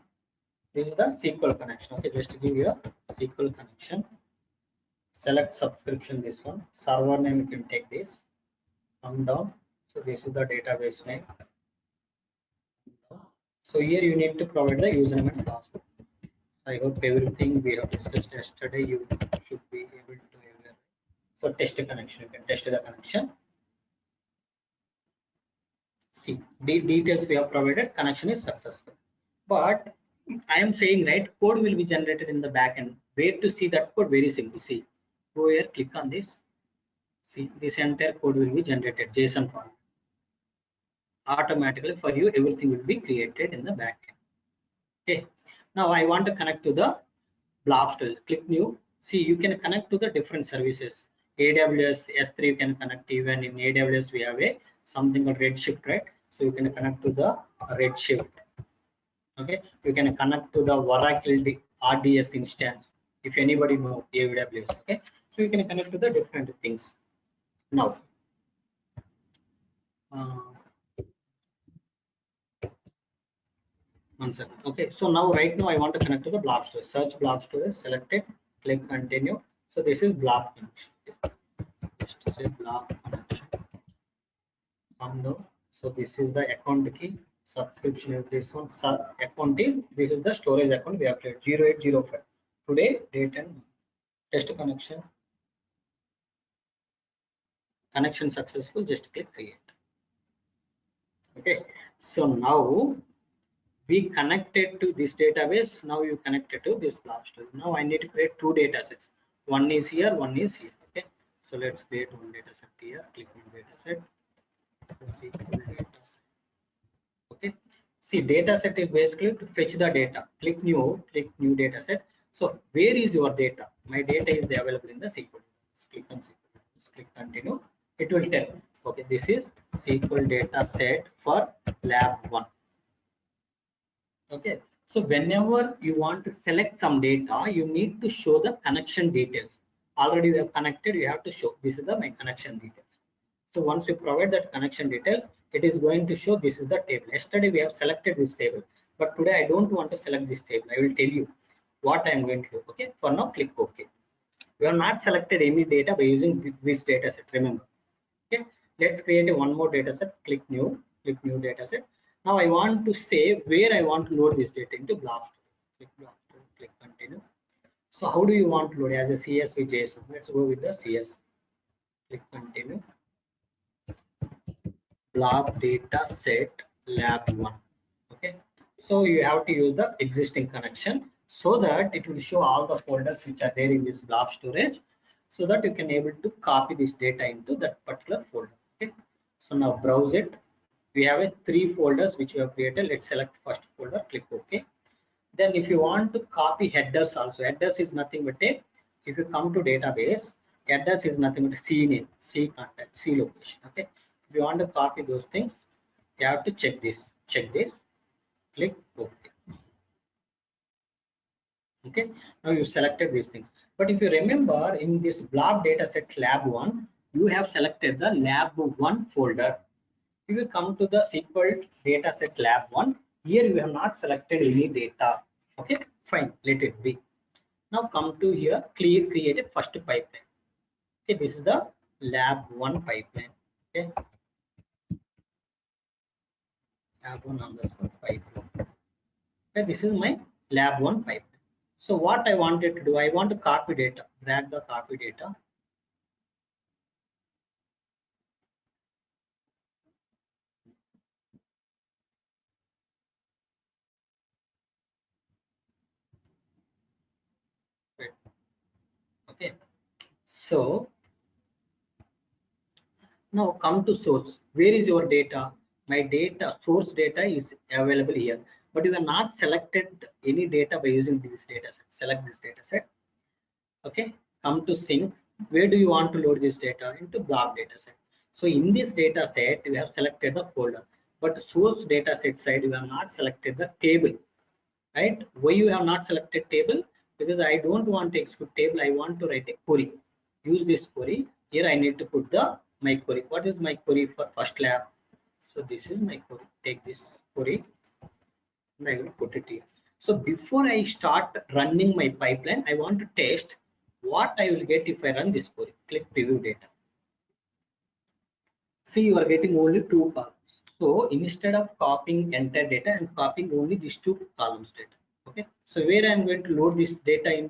This is the SQL connection. Okay, just to give you a SQL connection. Select subscription, this one. Server name, you can take this. Come down. So this is the database name. So here you need to provide the username and password. I hope everything we have discussed yesterday you should be able to aware. So test the connection. You can test the connection. See, the details we have provided, connection is successful. But I am saying, right, code will be generated in the backend. Where to see that code? Very simple. See, go here, click on this. See, this entire code will be generated JSON format. Automatically for you, everything will be created in the backend. Okay. Now I want to connect to the blob storage. Click new. See, you can connect to the different services. AWS S3 you can connect. Even in AWS we have a something called Redshift, right? So you can connect to the Redshift. Okay, you can connect to the Oracle RDS instance. If anybody know AWS, okay, so you can connect to the different things. Now, one second. Okay, so now right now I want to connect to the blob storage. Search blob storage, select it, click continue. So this is blob connection. Just say blob connection. So this is the account key. Subscription is this one. Account is this is the storage account we have created 0805. Today date and test connection. Connection successful. Just click create. Okay. So now we connected to this database. Now you connected to this blob storage. Now I need to create two data sets. One is here, one is here. Okay. So let's create one data set here. Click on data set. Okay. See, data set is basically to fetch the data. Click new data set. So where is your data? My data is available in the SQL. Click on SQL. Click continue. It will tell. Okay, this is SQL data set for lab 1. Okay, So whenever you want to select some data, you need to show the connection details. Already we have connected, you have to show this is my connection details. So once you provide that connection details, it is going to show this is the table. Yesterday we have selected this table, but today I don't want to select this table. I will tell you what I am going to do. Okay, for now click OK. We have not selected any data by using this data set, remember. Okay, let's create one more data set. Click new data set. Now I want to say where I want to load this data into blob storage. Click continue. So how do you want to load as a CSV JSON? Let's go with the CS. Click continue. Blob data set lab1. Okay, so you have to use the existing connection so that it will show all the folders which are there in this blob storage, so that you can able to copy this data into that particular folder. Okay, so now browse it. We have 3 folders which we have created. Let's select first folder, click OK. Then if you want to copy headers also, headers is nothing but a, if you come to database, headers is nothing but a C name, C contact, C location. Okay, if you want to copy those things, you have to check this, click OK. Okay, now you selected these things. But if you remember in this blob dataset lab1, you have selected the lab1 folder. If you come to the SQL dataset lab1, here you have not selected any data. Okay, fine, let it be. Now come to here, create a first pipeline. Okay, this is the lab1 pipeline. Okay, lab1 underscore pipeline. Okay, this is my lab1 pipeline. So what I wanted to do, I want to copy data, drag the copy data. Okay, so now come to source. Where is your data? My data, source data is available here, but you have not selected any data by using this data set. Select this data set. Okay, come to sync. Where do you want to load this data? Into blob data set. So in this data set, you have selected the folder, but source data set side, you have not selected the table, right? Why you have not selected table? Because I don't want to execute table. I want to write a query. Use this query. Here I need to put the my query. What is my query for first lab? So this is my query. Take this query and I will put it here. So before I start running my pipeline, I want to test what I will get if I run this query. Click preview data. See, you are getting only 2 columns. So instead of copying entire data, I'm copying only these 2 columns data. Okay. So where I'm going to load this data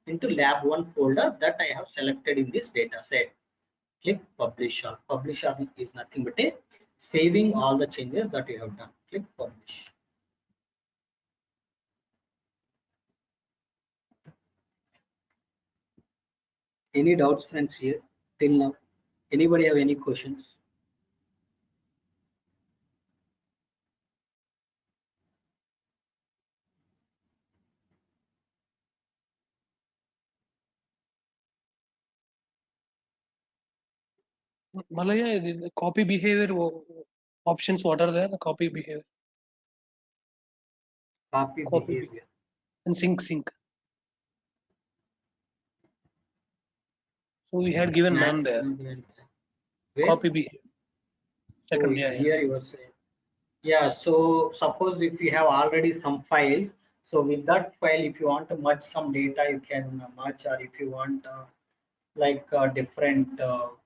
into lab1 folder that I have selected in this data set. Click publish all. Publish all is nothing but a saving all the changes that you have done. Click publish. Any doubts, friends, here till now? Anybody have any questions? Malaya, the copy behavior options, what are there? The copy behavior. Copy behavior. And sync. So we had given none there. Where? Copy behavior. Second, Oh, here you are saying. Yeah, so suppose if you have already some files, so with that file, if you want to merge some data, you can merge, or if you want different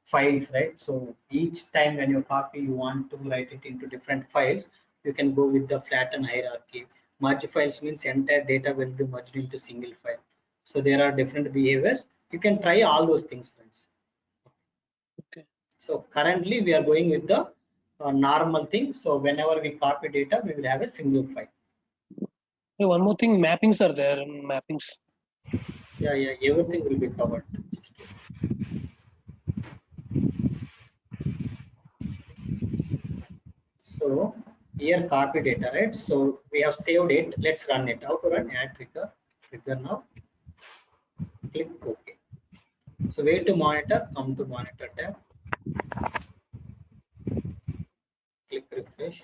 files, right? So each time when you copy, you want to write it into different files, you can go with the flatten hierarchy. Merge files means entire data will be merged into single file. So there are different behaviors. You can try all those things, friends. Okay. So currently we are going with the normal thing. So whenever we copy data, we will have a single file. Hey, one more thing, mappings are there. Mappings. Yeah, everything will be covered. So here copy data, right? So we have saved it. Let's run it. How to run? Add trigger. Trigger now. Click OK. So where to monitor? Come to monitor tab. Click refresh.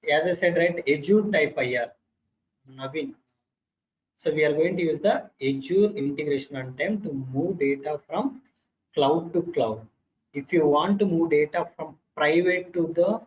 as I said, right, Azure type IR, Naveen. So we are going to use the Azure integration runtime to move data from cloud to cloud. If you want to move data from private to the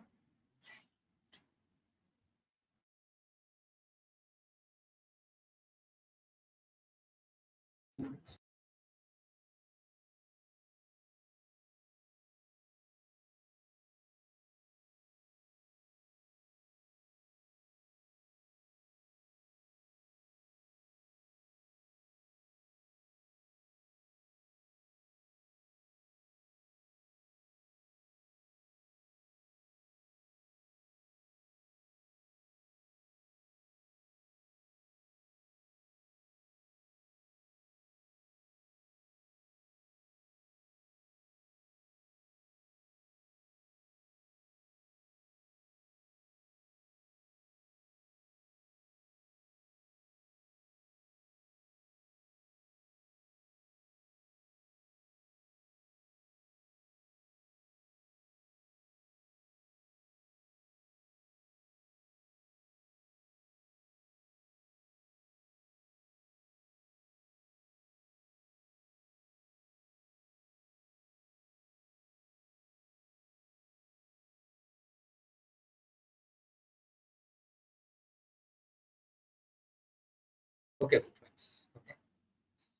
okay, friends. Okay.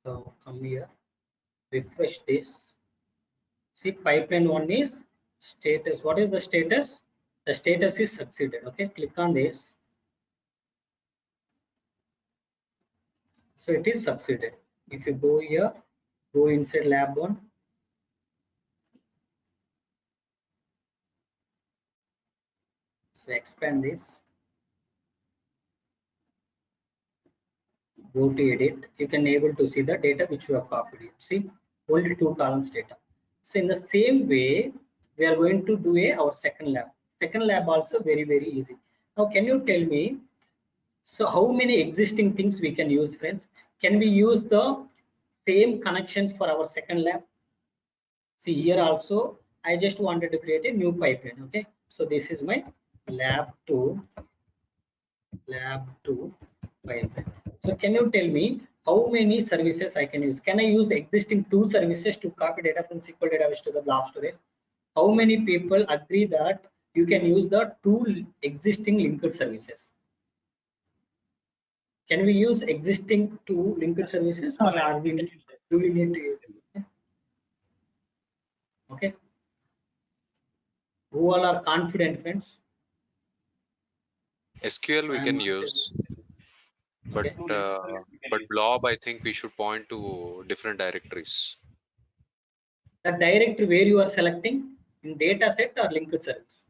So come here, refresh this. See, pipeline one is status. What is the status? The status is succeeded. Okay, click on this. So it is succeeded. If you go here, go inside lab one. So expand this. Go to edit. You can able to see the data which you have copied here. See, only 2 columns data. So in the same way, we are going to do our second lab. Second lab also very easy. Now, can you tell me? So how many existing things we can use, friends? Can we use the same connections for our second lab? See here also, I just wanted to create a new pipeline. Okay, so this is my lab 2 pipeline. So can you tell me how many services I can use? Can I use existing 2 services to copy data from SQL database to the blob storage? How many people agree that you can use the 2 existing linked services? Can we use existing 2 linked services, or are we do we need to use it? Okay. Who all are confident, friends? SQL we can use, but blob I think we should point to different directories. The directory where you are selecting in data set or linked service.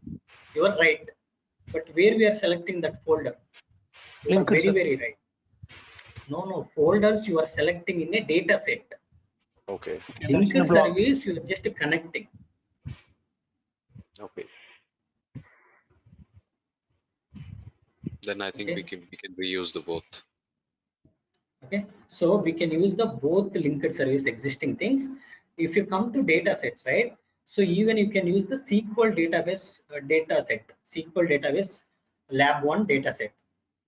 You are right, but where we are selecting that folder? You are very right. No, folders you are selecting in a data set. Okay. Linked service you are just connecting. Okay. Then I think we can reuse the both. Okay, so we can use the both linked service existing things. If you come to data sets, right? So even you can use the SQL database data set, SQL database lab 1 data set.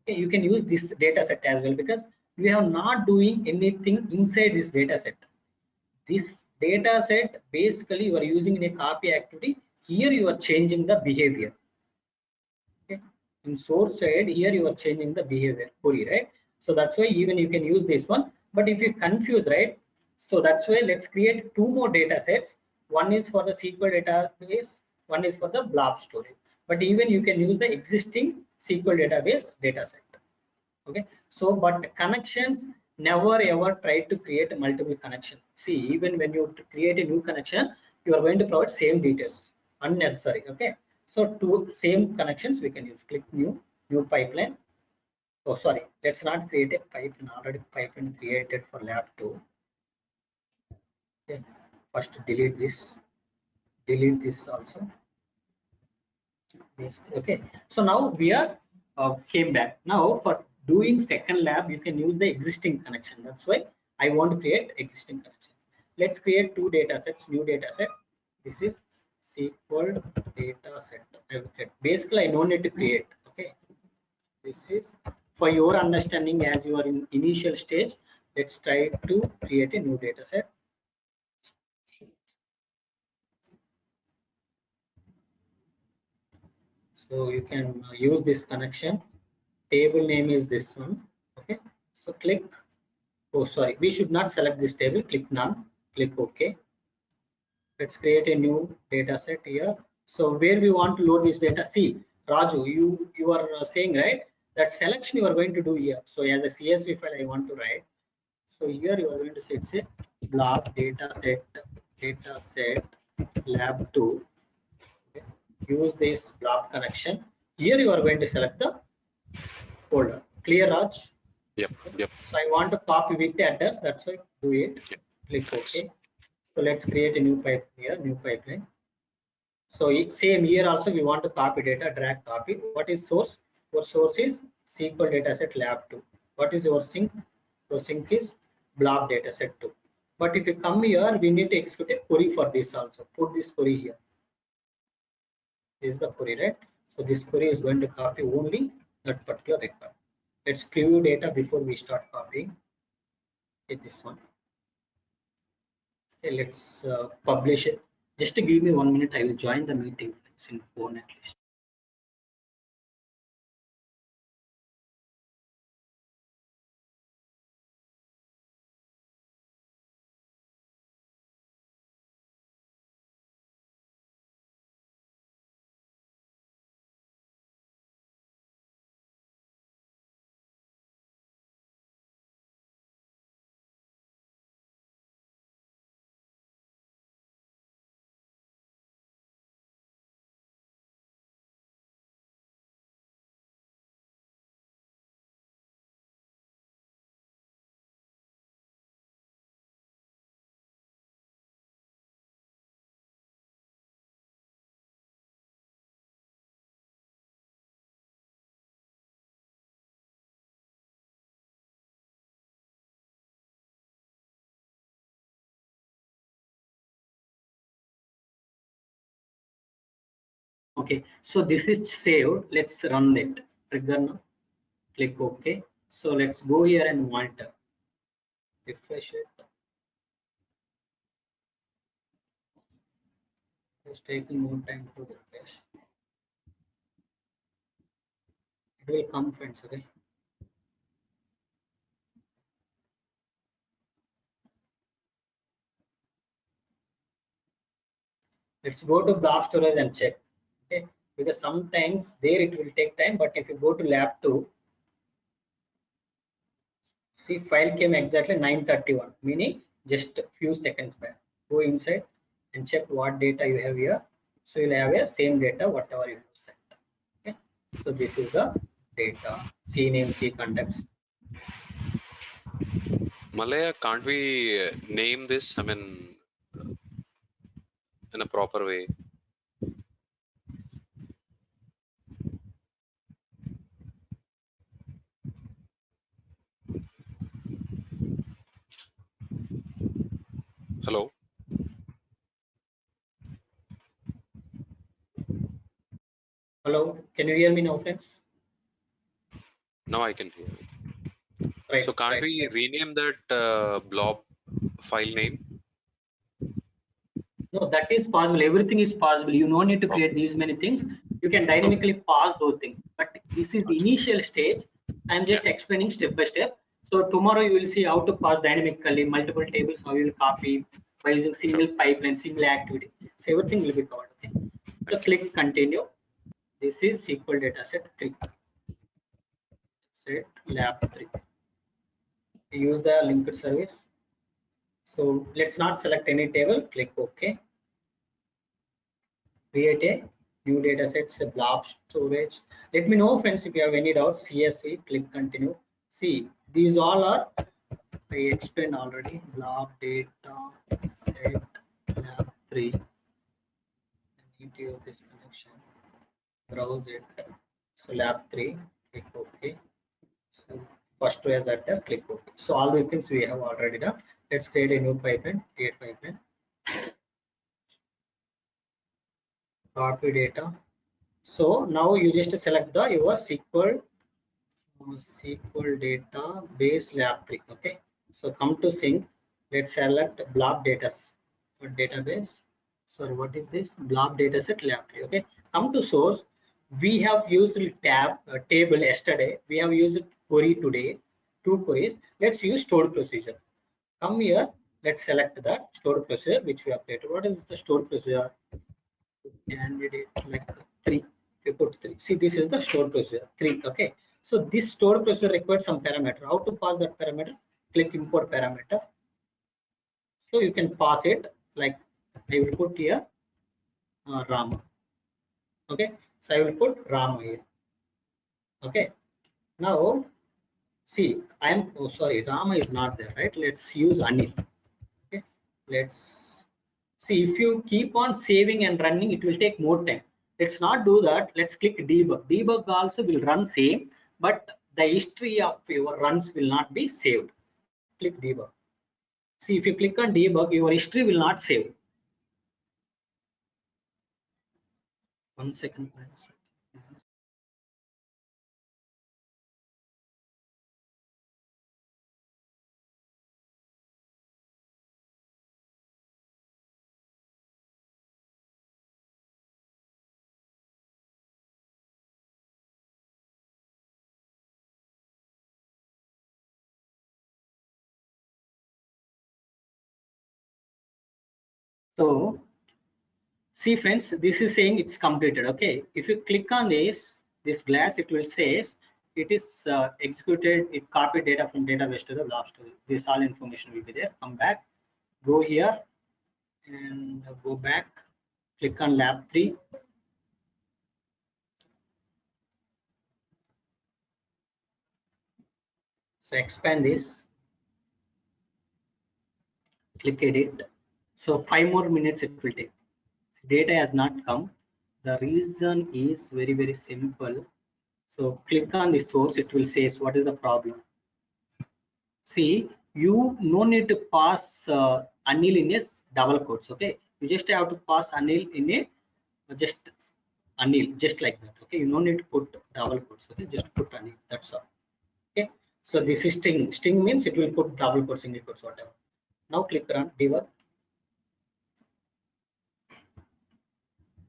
Okay, you can use this data set as well, because we are not doing anything inside this data set. This data set basically you are using in a copy activity. Here you are changing the behavior. Okay, in source side here you are changing the behavior query, right? So that's why even you can use this one. But if you confuse, right, so that's why let's create 2 more data sets. One is for the SQL database, one is for the blob storage. But even you can use the existing SQL database data set. Okay, so but connections, never ever try to create multiple connection. See, even when you create a new connection, you are going to provide same details, unnecessary. Okay, so 2 same connections we can use. Click new pipeline. Oh, sorry, let's not create a pipeline. Already pipeline created for lab 2. Okay, first delete this also. Yes. Okay, so now we are came back. Now for doing second lab, you can use the existing connection. That's why I want to create existing connections. Let's create 2 data sets, new data set. This is SQL data set. Basically I don't need to create. Okay, this is for your understanding as you are in initial stage. Let's try to create a new data set. So you can use this connection. Table name is this one. Okay, so click. Oh, sorry, we should not select this table. Click none. Click OK. Let's create a new data set here. So where we want to load this data, see, Raju, you are saying, right, that selection you are going to do here. So as a CSV file I want to write. So here you are going to say blob data set lab 2. Okay. Use this blob connection. Here you are going to select the folder. Clear, Raj? Yep. Yep. So I want to copy with the address. That's why do it. Yep. Click Thanks. OK. So let's create a new pipe here, new pipeline. So same here also we want to copy data, drag copy. What is source? Your source is SQL dataset lab 2. What is your sink? Your sink is blob dataset 2. But if you come here, we need to execute a query for this also. Put this query here. This is the query, right? So this query is going to copy only that particular record. Let's preview data before we start copying. Okay, this one. Okay, let's publish it. Just to give me 1 minute, I will join the meeting. It's in phone at least. Okay, so this is saved. Let's run it. Trigger now. Click OK. So let's go here and monitor. Refresh it. It's taking more time to refresh. It will come, friends. Okay. Let's go to blob storage and check. Okay, because sometimes there it will take time, but if you go to lab 2, see file came exactly 9:31, meaning just a few seconds back. Go inside and check what data you have here. So you'll have a same data whatever you have set. Okay, so this is the data. C name, C context. Malaya, can't we name this? I mean, in a proper way. Hello. Hello, can you hear me now, friends? Now I can hear. Right. So can't right. we rename that blob file name? No, that is possible. Everything is possible. You no need to create these many things. You can dynamically pause those things. But this is the initial stage. I'm just explaining step by step. So tomorrow you will see how to pause dynamically multiple tables, how you will copy by using single pipeline, single activity. So everything will be covered. Okay. So click continue. This is SQL dataset 3. Set lab 3. Use the linked service. So let's not select any table. Click OK. Create a new data sets, a blob storage. Let me know, friends, if you have any doubts. CSV, click continue. See, these all are, I explained already. Blob data set lab 3. I need to use this connection. Browse it. So lab 3, click OK. So first two as that, click OK. So all these things we have already done. Let's create a new pipeline. Create pipeline. Copy data. So now you just select the your SQL database lab 3. Okay, so come to sync. Let's select blob database. Sorry, what is this? Blob dataset lab 3. Okay, come to source. We have used table yesterday. We have used query today. 2 queries. Let's use stored procedure. Come here. Let's select that stored procedure which we have created. What is the stored procedure? Candidate like 3. You put 3. See, this is the stored procedure 3. Okay, so this stored procedure requires some parameter. How to pass that parameter? Click import parameter. So you can pass it like I will put here Rama. Okay, so I will put Rama here. Okay, now see, sorry, Rama is not there, right? Let's use Anil. Okay, let's see. If you keep on saving and running, it will take more time. Let's not do that. Let's click debug. Debug also will run same, but the history of your runs will not be saved. Click debug. See, if you click on debug, your history will not save. 1 second. So see friends, this is saying it's completed. Okay, if you click on this glass, it will say it is executed. It copied data from database to the blob storage. This all information will be there. Come back, go here and go back, click on lab 3. So expand this, click edit. So 5 more minutes it will take. Data has not come. The reason is very simple. So click on the source, it will say what is the problem. See, you no need to pass Anil in a double quotes. Okay, you just have to pass Anil in a just Anil, just like that. Okay, you no need to put double quotes. Okay, just put Anil. That's all. Okay, so this is string. String means it will put double quotes, single quotes, whatever. Now click on debug.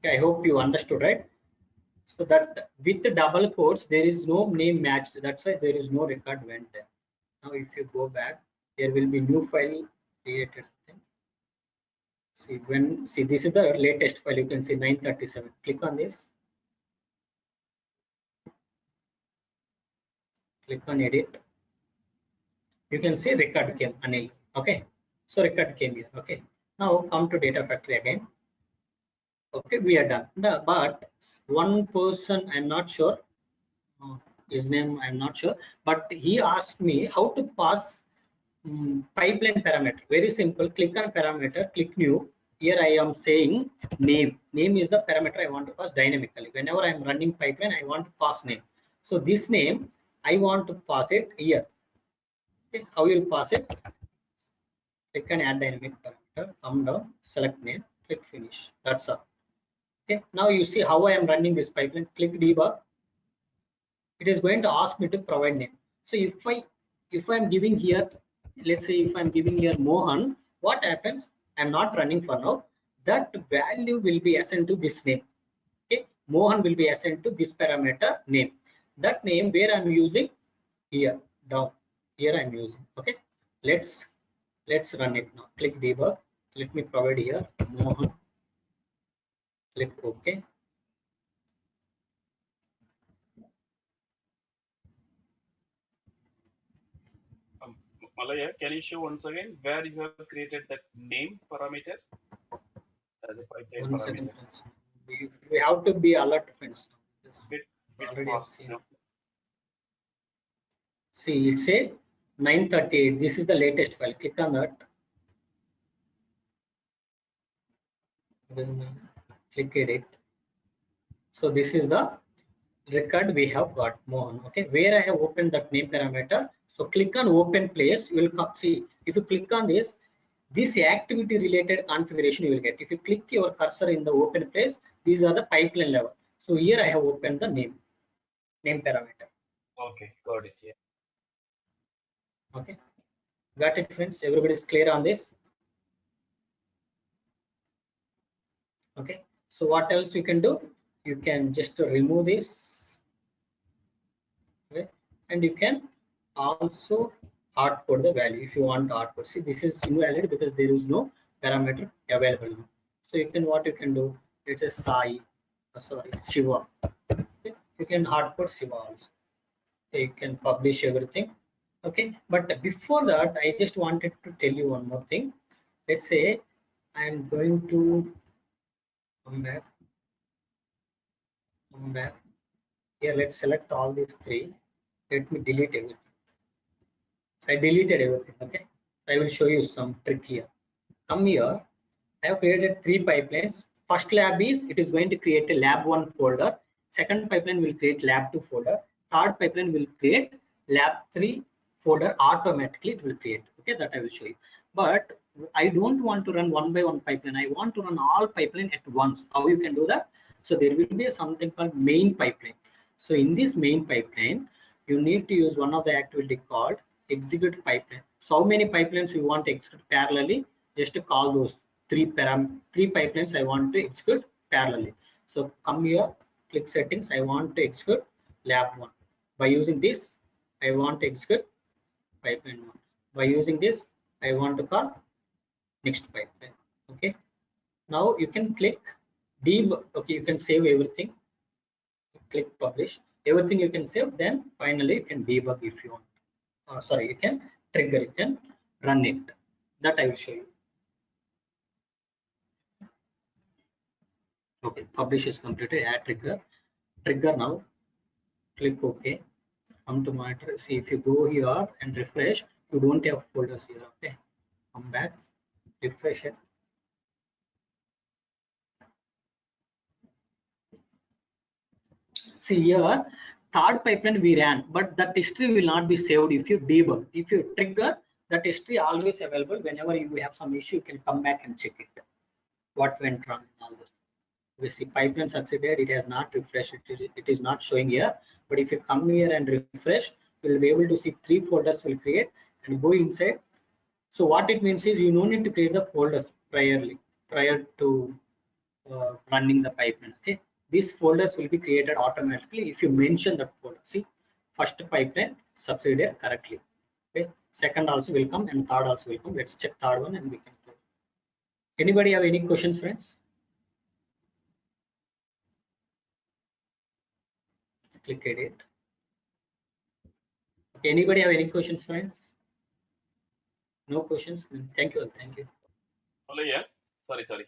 Okay, I hope you understood, right? So that with the double quotes, there is no name matched. That's why there is no record went there. Now, if you go back, there will be new file created. See this is the latest file. You can see 937. Click on this. Click on edit. You can see record came Anil. Okay, so record came here. Okay, now come to data factory again. Okay, we are done. But one person, I'm not sure. His name I'm not sure, but he asked me how to pass pipeline parameter. Very simple. Click on parameter, click new. Here I am saying name. Name is the parameter I want to pass dynamically. Whenever I'm running pipeline, I want to pass name. So this name I want to pass it here. Okay, how you will pass it? Click on add dynamic parameter. Come down, select name, click finish. That's all. Okay. Now you see how I am running this pipeline. Click debug. It is going to ask me to provide name. So if I'm giving here, let's say if I'm giving here Mohan, what happens? I'm not running for now. That value will be assigned to this name. Okay, Mohan will be assigned to this parameter name. That name where I'm using here down here I'm using. Okay, let's run it now. Click debug. Let me provide here Mohan. Click OK. Malaya, can you show once again where you have created that name parameter as a pipeline One parameter? second, we have to be alert, friends. Bit Already fast, I've seen. no? See, it say 938. This is the latest file. Click on that. Click edit. So this is the record we have got Mohan. Okay, where I have opened that name parameter. So click on open place. You will come see. If you click on this activity related configuration you will get. If you click your cursor in the open place, these are the pipeline level. So here I have opened the name parameter. Okay, got it. Yeah. Okay, got it, friends? Everybody is clear on this? Okay, so what else you can do? You can just remove this, okay, and you can also hard code the value if you want to hard code. See, this is invalid because there is no parameter available now. So you can, what you can do, it's a Sai, sorry, Shiva. Okay? You can hard code Shiva also. So you can publish everything. Okay, but before that, I just wanted to tell you one more thing. Let's say I am going to come back. Here, let's select all these three. Let me delete everything. So I deleted everything. Okay, so I will show you some trick here. Come here. I have created three pipelines. First lab is, it is going to create a lab 1 folder. Second pipeline will create lab 2 folder. Third pipeline will create lab 3 folder automatically. It will create. Okay, that I will show you. But I don't want to run one by one pipeline. I want to run all pipeline at once. How you can do that? So there will be something called main pipeline. So in this main pipeline, you need to use one of the activity called execute pipeline. So how many pipelines you want to execute parallelly? Just to call those three pipelines I want to execute parallelly. So come here, click settings. I want to execute lab 1. By using this, I want to execute pipeline 1. By using this, I want to call next pipeline. Okay. Now you can click debug. Okay, you can save everything. Click publish. Everything you can save. Then finally you can debug if you want. Sorry, you can trigger. You can run it. That I will show you. Okay, publish is completed. Add trigger now. Click OK. Come to monitor. See, if you go here and refresh, you don't have folders here. Okay, come back, refresh it. See here, third pipeline we ran, but that history will not be saved if you debug. If you trigger, that history always available. Whenever you have some issue, you can come back and check it. What went wrong? All this. We see pipeline succeeded. It has not refreshed. It is not showing here. But if you come here and refresh, you will be able to see three folders will create and go inside. So what it means is you don't need to create the folders prior to running the pipeline. Okay, these folders will be created automatically if you mention that folder. See, first pipeline succeeded correctly. Okay, second also will come and third also will come. Let's check third one and we can close. Anybody have any questions, friends? Click edit. Okay, anybody have any questions, friends? No questions. Thank you. Thank you. Hello, yeah. Sorry.